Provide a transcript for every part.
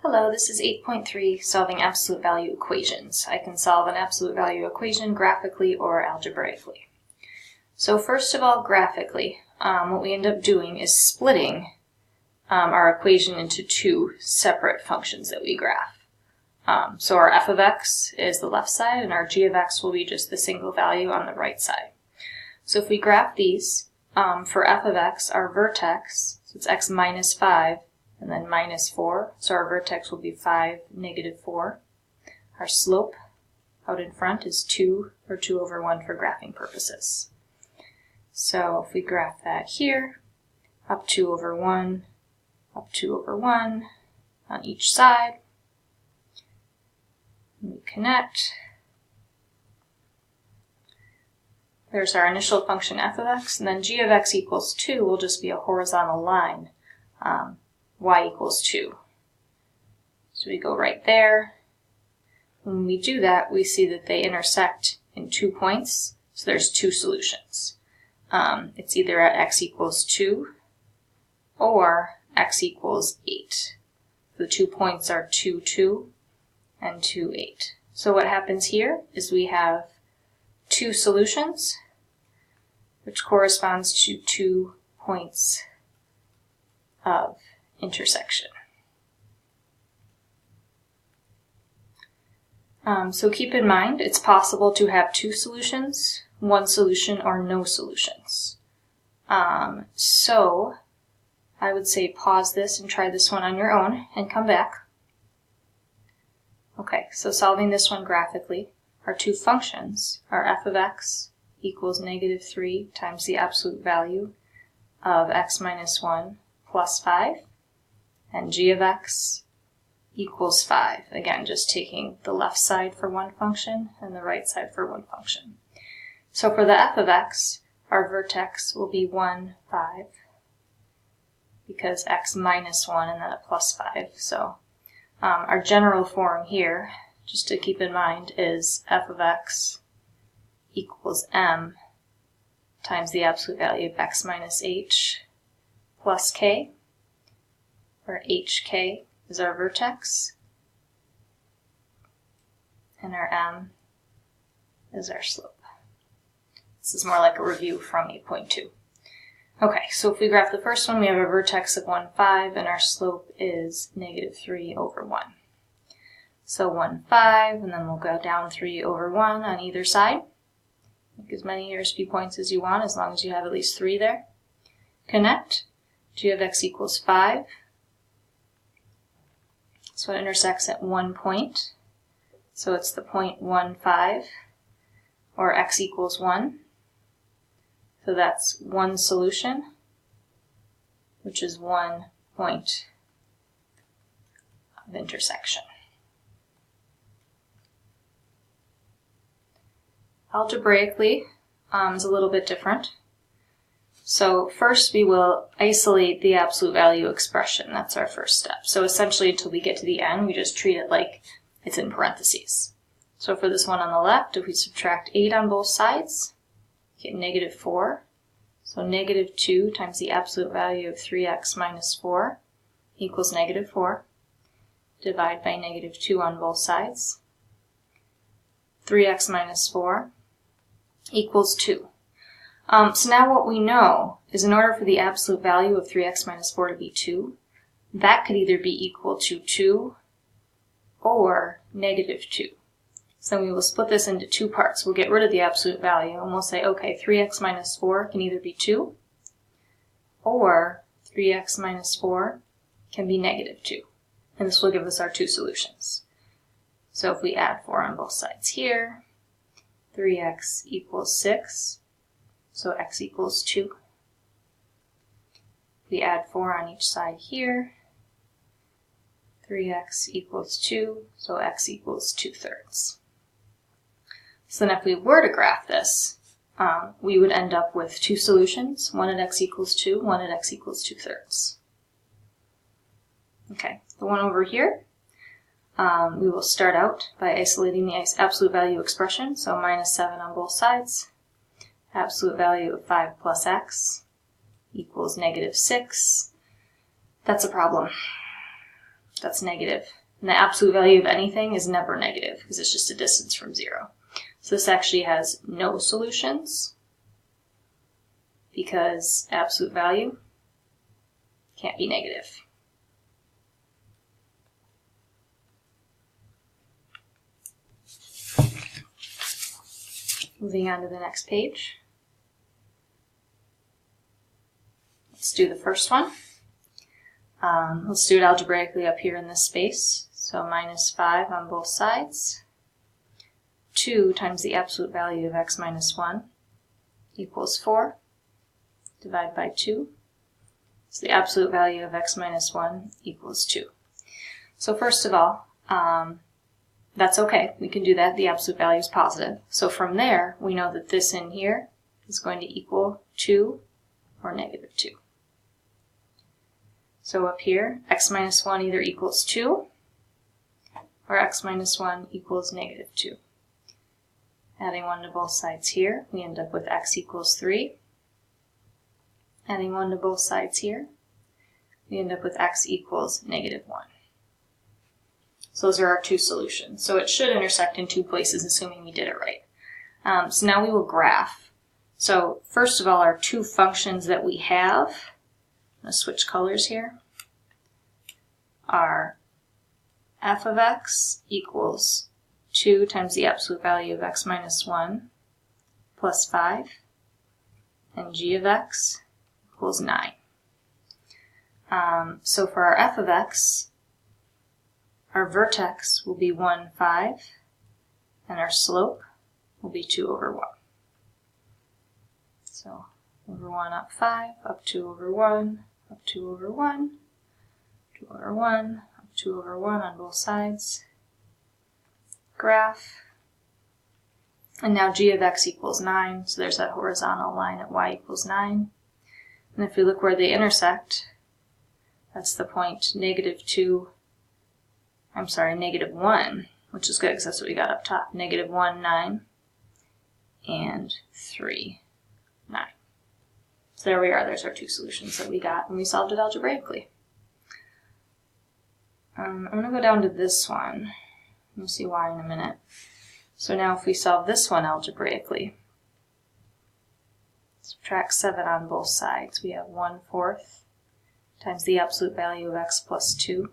Hello, this is 8.3, solving absolute value equations. I can solve an absolute value equation graphically or algebraically. So first of all, graphically, what we end up doing is splitting our equation into two separate functions that we graph. So our f of x is the left side, and our g of x will be just the single value on the right side. So if we graph these, for f of x, our vertex, so it's x minus 5, and then minus 4, so our vertex will be 5, negative 4. Our slope out in front is 2, or 2 over 1 for graphing purposes. So if we graph that here, up 2 over 1, up 2 over 1 on each side, and we connect. There's our initial function f of x, and then g of x equals 2 will just be a horizontal line. Y equals 2. So we go right there. When we do that, we see that they intersect in 2 points, so there's 2 solutions. It's either at x equals 2 or x equals 8. The 2 points are 2, 2, and 2, 8. So what happens here is we have 2 solutions, which corresponds to 2 points of intersection. So keep in mind, it's possible to have 2 solutions, 1 solution, or no solutions. So I would say pause this and try this one on your own and come back. Okay, so solving this one graphically, our 2 functions are f of x equals negative 3 times the absolute value of x minus 1 plus 5. And g of x equals 5. Again, just taking the left side for one function and the right side for one function. So for the f of x, our vertex will be 1, 5, because x minus 1 and then a plus 5. So our general form here, just to keep in mind, is f of x equals m times the absolute value of x minus h plus k, where hk is our vertex, and our m is our slope. This is more like a review from 8.2. Okay, so if we graph the first one, we have a vertex of 1, 5, and our slope is negative 3 over 1. So 1, 5, and then we'll go down 3 over 1 on either side. Make as many ERSP points as you want, as long as you have at least 3 there. Connect. G of x equals 5. So it intersects at 1 point. So it's the point 1, 5, or x equals 1. So that's 1 solution, which is 1 point of intersection. Algebraically is a little bit different. So first we will isolate the absolute value expression. That's our first step. So essentially until we get to the end, we just treat it like it's in parentheses. So for this one on the left, if we subtract 8 on both sides, we get negative 4. So negative 2 times the absolute value of 3x minus 4 equals negative 4. Divide by negative 2 on both sides. 3x minus 4 equals 2. So now what we know is in order for the absolute value of 3x minus 4 to be 2, that could either be equal to 2 or negative 2. So we will split this into 2 parts. We'll get rid of the absolute value and we'll say, okay, 3x minus 4 can either be 2 or 3x minus 4 can be negative 2. And this will give us our 2 solutions. So if we add 4 on both sides here, 3x equals 6. So x equals 2. We add 4 on each side here. 3x equals 2, so x equals 2/3. So then if we were to graph this, we would end up with 2 solutions, one at x equals 2, one at x equals 2/3. Okay, the one over here, we will start out by isolating the absolute value expression, so minus 7 on both sides. Absolute value of 5 plus x equals negative 6. That's a problem. That's negative. And the absolute value of anything is never negative because it's just a distance from 0. So this actually has no solutions because absolute value can't be negative. Moving on to the next page. Let's do the first one. Let's do it algebraically up here in this space. So minus 5 on both sides. 2 times the absolute value of x minus 1 equals 4. Divide by 2. So the absolute value of x minus 1 equals 2. So first of all, that's okay. We can do that. The absolute value is positive. So from there, we know that this in here is going to equal 2 or negative 2. So up here, x minus 1 either equals 2 or x minus 1 equals negative 2. Adding 1 to both sides here, we end up with x equals 3. Adding 1 to both sides here, we end up with x equals negative 1. So those are our two solutions. So it should intersect in two places, assuming we did it right. So now we will graph. So first of all, our two functions that we have, I'm going to switch colors here, are f of x equals 2 times the absolute value of x minus 1 plus 5, and g of x equals 9. So for our f of x, our vertex will be 1, 5, and our slope will be 2 over 1. So over 1 up 5, up 2 over 1, up 2 over 1, 2 over 1, up 2 over 1 on both sides. Graph. And now g of x equals 9, so there's that horizontal line at y equals 9. And if we look where they intersect, that's the point negative 1, which is good because that's what we got up top. Negative 1, 9, and 3, 9. So there we are. There's our two solutions that we got when we solved it algebraically. I'm going to go down to this one. We'll see why in a minute. So now if we solve this one algebraically, subtract 7 on both sides, we have 1/4 times the absolute value of x plus 2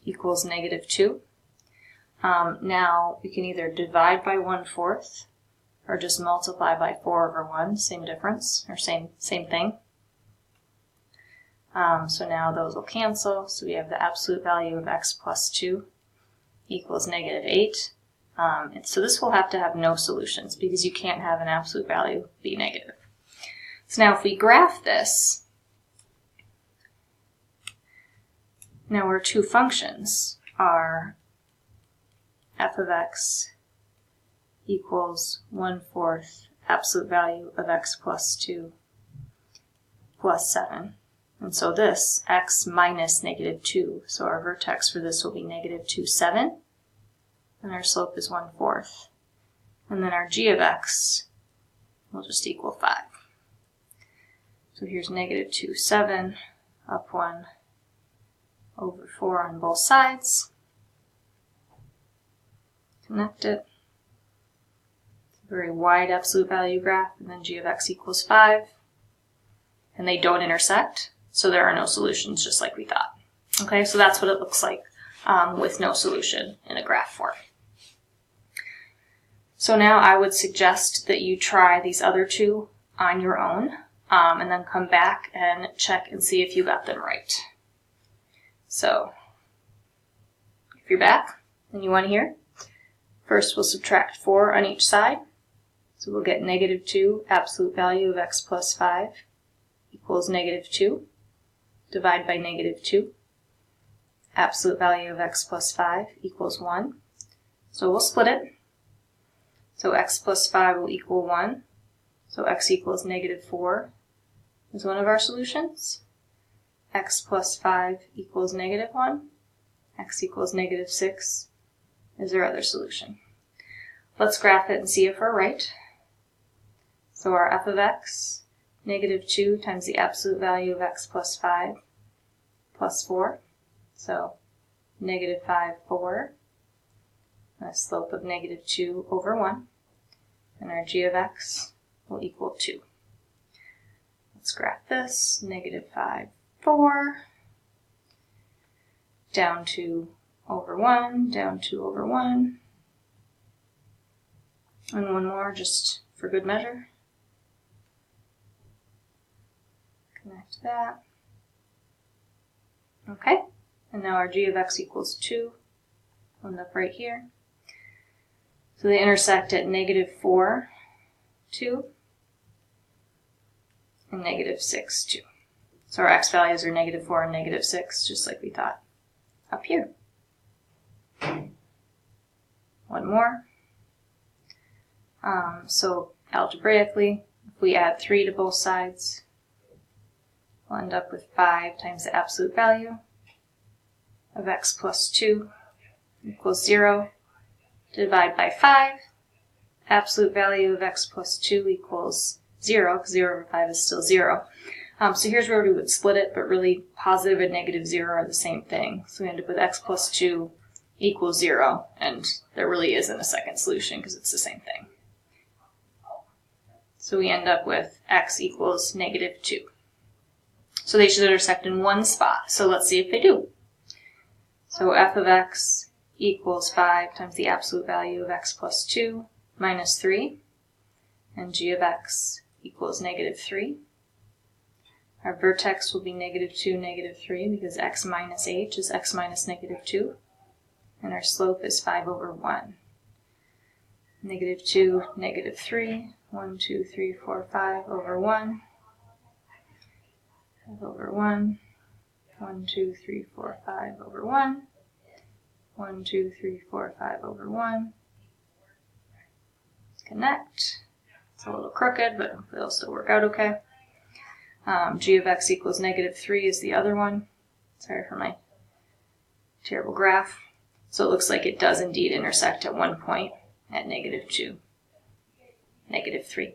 equals negative 2. Now we can either divide by 1/4 or just multiply by 4 over 1, same difference, or same thing. So now those will cancel, so we have the absolute value of x plus 2 equals negative 8. And so this will have to have no solutions because you can't have an absolute value be negative. So now if we graph this, now our two functions are f of x equals 1/4 absolute value of x plus 2 plus 7. And so this, x minus negative 2, so our vertex for this will be negative 2, 7. And our slope is 1/4. And then our g of x will just equal 5. So here's negative 2, 7, up 1 over 4 on both sides. Connect it. It's a very wide absolute value graph, and then g of x equals 5. And they don't intersect, so there are no solutions, just like we thought. Okay, so that's what it looks like with no solution in a graph form. So now I would suggest that you try these other two on your own, and then come back and check and see if you got them right. So if you're back and you want to hear, first we'll subtract 4 on each side. So we'll get negative 2 absolute value of x plus 5 equals negative 2. Divide by negative 2. Absolute value of x plus 5 equals 1. So we'll split it. So x plus 5 will equal 1. So x equals negative 4 is one of our solutions. X plus 5 equals negative 1. X equals negative 6 is our other solution. Let's graph it and see if we're right. So our f of x, negative 2 times the absolute value of x plus 5 plus 4. So negative 5, 4, and a slope of negative 2 over 1. And our g of x will equal 2. Let's graph this. Negative 5, 4, down 2 over 1, down 2 over 1. And one more just for good measure. Connect that. Okay, and now our g of x equals 2. I'll end up right here. So they intersect at negative 4, 2, and negative 6, 2. So our x values are negative 4 and negative 6, just like we thought up here. One more. So algebraically, if we add 3 to both sides, we'll end up with 5 times the absolute value of x plus 2 equals 0. Divide by 5. Absolute value of x plus 2 equals 0, because 0 over 5 is still 0. So here's where we would split it, but really positive and negative 0 are the same thing. So we end up with x plus 2 equals 0, and there really isn't a second solution because it's the same thing. So we end up with x equals negative 2. So they should intersect in one spot. So let's see if they do. So f of x equals 5 times the absolute value of x plus 2 minus 3. And g of x equals negative 3. Our vertex will be negative 2, negative 3, because x minus h is x minus negative 2. And our slope is 5 over 1. Negative 2, negative 3. 1, 2, 3, 4, 5 over 1. 5 over 1. 1, 2, 3, 4, 5 over 1. 1, 2, 3, 4, 5 over 1. Connect. It's a little crooked, but it'll still work out okay. G of x equals negative 3 is the other one. Sorry for my terrible graph. So it looks like it does indeed intersect at one point at negative 2, negative 3.